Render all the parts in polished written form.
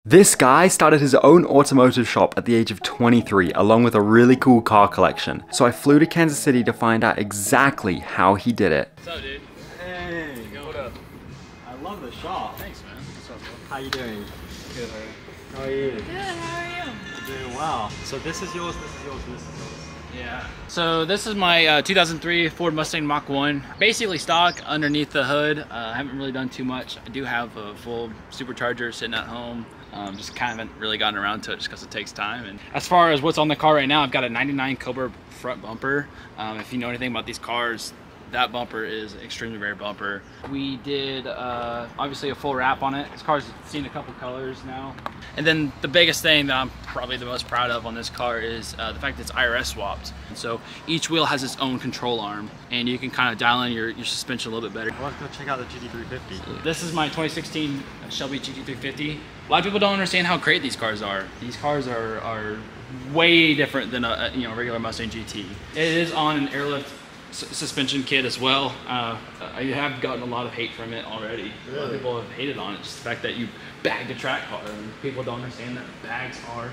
This guy started his own automotive shop at the age of 23, along with a really cool car collection. So I flew to Kansas City to find out exactly how he did it. What's up, dude? Hey, What up? I love the shop. Thanks, man. What's up, bro? How you doing? Good, How are you? Good, how are you? I'm doing well. So this is yours, this is yours, and this is yours. Yeah. So this is my 2003 Ford Mustang Mach 1. Basically stock underneath the hood. I haven't really done too much. I do have a full supercharger sitting at home. Just kind of haven't really gotten around to it just because it takes time. And as far as what's on the car right now, I've got a 99 Cobra front bumper. If you know anything about these cars, that bumper is an extremely rare bumper. We did obviously a full wrap on it. This car's seen a couple colors now. And then the biggest thing that I'm probably the most proud of on this car is the fact that it's IRS swapped. And so each wheel has its own control arm, and you can kind of dial in your suspension a little bit better. Well, let's go check out the GT350. This is my 2016 Shelby GT350. A lot of people don't understand how great these cars are. These cars are way different than a regular Mustang GT. It is on an airlift suspension kit as well. I have gotten a lot of hate from it already. Really? A lot of people have hated on it, just the fact that you bagged a track car, and people don't understand that bags are,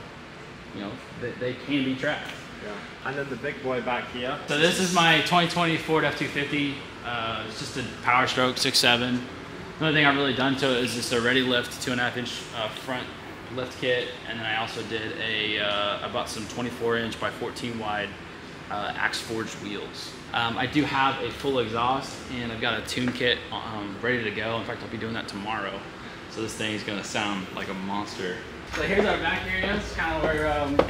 they can be tracked. Yeah. And then the big boy back here. So this is my 2020 Ford F-250. It's just a Power Stroke 6.7. Another thing I've really done to it is just a Ready Lift 2.5-inch front lift kit, and then I also did I bought some 24-inch by 14 wide axe forged wheels. I do have a full exhaust, and I've got a tune kit ready to go. In fact, I'll be doing that tomorrow. So this thing is gonna sound like a monster. So here's our back area. It's kind of where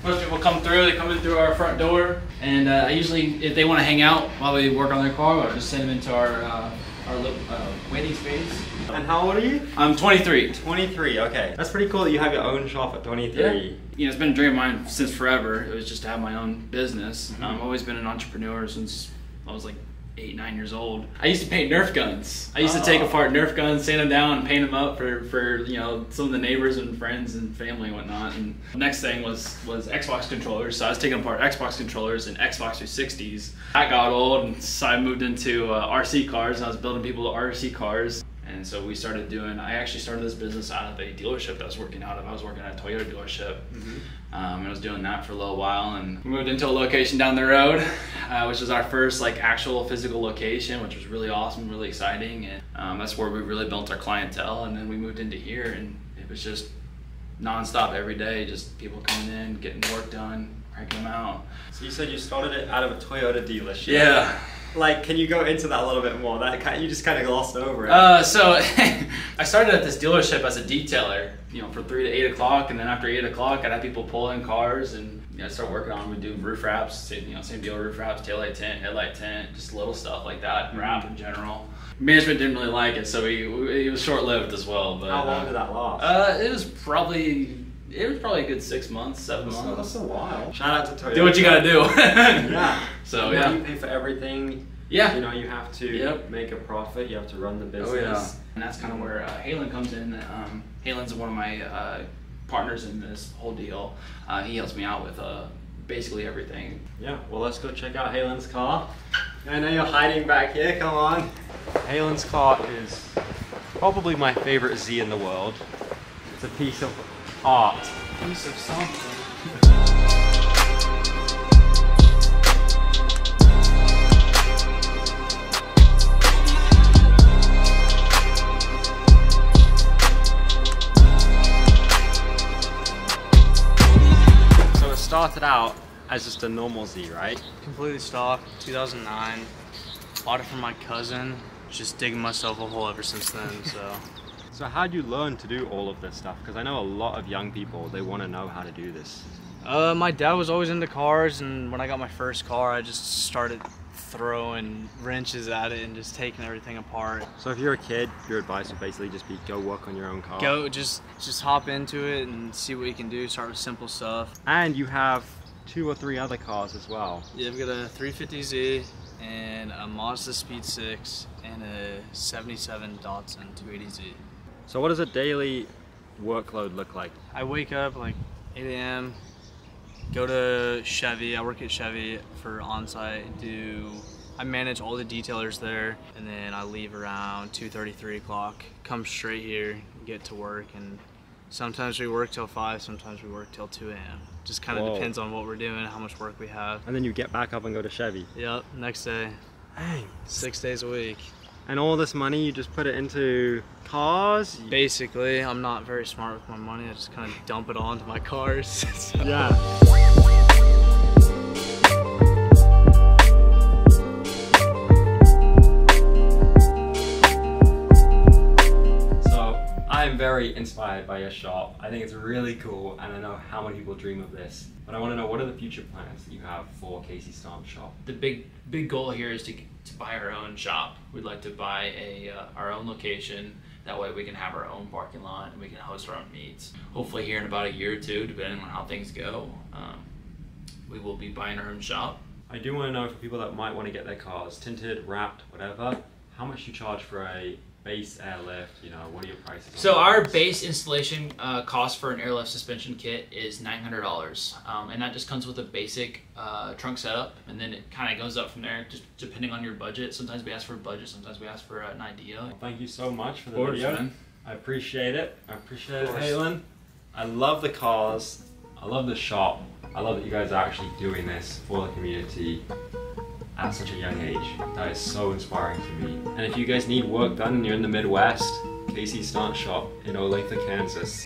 most people come through. They come in through our front door, and I usually, if they want to hang out while we work on their car, I'll just send them into our waiting space. And how old are you? I'm 23. 23, okay. That's pretty cool that you have your own shop at 23. Yeah. It's been a dream of mine since forever. It was just to have my own business. I've always been an entrepreneur since I was like 8, 9 years old. I used to paint Nerf guns. I used to take apart Nerf guns, sand them down, and paint them up for some of the neighbors and friends and family and whatnot. And the next thing was Xbox controllers. So I was taking apart Xbox controllers and Xbox 360s. That got old, and so I moved into RC cars, and I was building people RC cars. And so I actually started this business out of a dealership that I was working out of. I was working at a Toyota dealership. And I was doing that for a little while, and we moved into a location down the road, which was our first actual physical location, which was really awesome, really exciting. And that's where we really built our clientele. And then we moved into here, and it was just nonstop every day, just people coming in, getting work done, cranking them out. So you said you started it out of a Toyota dealership. Yeah. Can you go into that a little bit more? You just kind of glossed over it. So I started at this dealership as a detailer, from 3 to 8 o'clock, and then after 8 o'clock, I'd have people pull in cars, and I'd start working on them. We'd do roof wraps, same deal, roof wraps, taillight tint, headlight tint, just little stuff like that, wrap in general. Management didn't really like it, so it was short-lived as How well. But long did that last? It was probably a good 6 months, 7 months. That's a while. Shout out to Toyota. Do what you gotta do. Yeah. So you pay for everything. Yeah. You have to make a profit. You have to run the business. Oh yeah. And that's kind of where Hailin comes in. Hailin's one of my partners in this whole deal. He helps me out with basically everything. Yeah. Well, let's go check out Hailin's car. I know you're hiding back here. Come on. Hailin's car is probably my favorite Z in the world. It's a piece of art. Piece of something. Started out as just a normal Z, right? Completely stock, 2009. Bought it from my cousin. Just digging myself a hole ever since then, so. So how'd you learn to do all of this stuff? Because I know a lot of young people, they want to know how to do this. My dad was always into cars, and when I got my first car, I just started throwing wrenches at it and just taking everything apart. So if you're a kid, your advice would basically just be go work on your own car. Just hop into it and see what you can do. Start with simple stuff. And you have 2 or 3 other cars as well. Yeah, I've got a 350Z and a Mazda Speed 6 and a 77 Datsun 280Z. So what does a daily workload look like? I wake up like 8 a.m. Go to Chevy. I work at Chevy for on-site. I manage all the detailers there, and then I leave around 2:30, 3 o'clock. Come straight here, get to work, and Sometimes we work till 5, sometimes we work till 2 a.m. Just kind of depends on what we're doing, how much work we have. And then you get back up and go to Shelby. Yep, next day. Dang. 6 days a week. And all this money, you just put it into cars? Basically, I'm not very smart with my money. I just kind of dump it onto my cars. So. Yeah. I'm very inspired by your shop. I think it's really cool, and I know how many people dream of this. But I want to know, what are the future plans that you have for Casey Starnes' shop? The big goal here is to buy our own shop. We'd like to buy our own location. That way we can have our own parking lot and we can host our own meets. Hopefully here in about a year or two, depending on how things go, we will be buying our own shop. I do want to know, for people that might want to get their cars tinted, wrapped, whatever, how much you charge for a base airlift, you know, what are your prices? So our base installation cost for an airlift suspension kit is $900, and that just comes with a basic trunk setup, and then it kind of goes up from there, just depending on your budget. Sometimes we ask for a budget, sometimes we ask for an idea. Well, thank you so much for the of course, video. Man. I appreciate it. I appreciate it, Hailin. I love the cars. I love the shop. I love that you guys are actually doing this for the community at such a young age. That is so inspiring to me. And if you guys need work done and you're in the Midwest, Casey Starnes shop in Olathe, Kansas.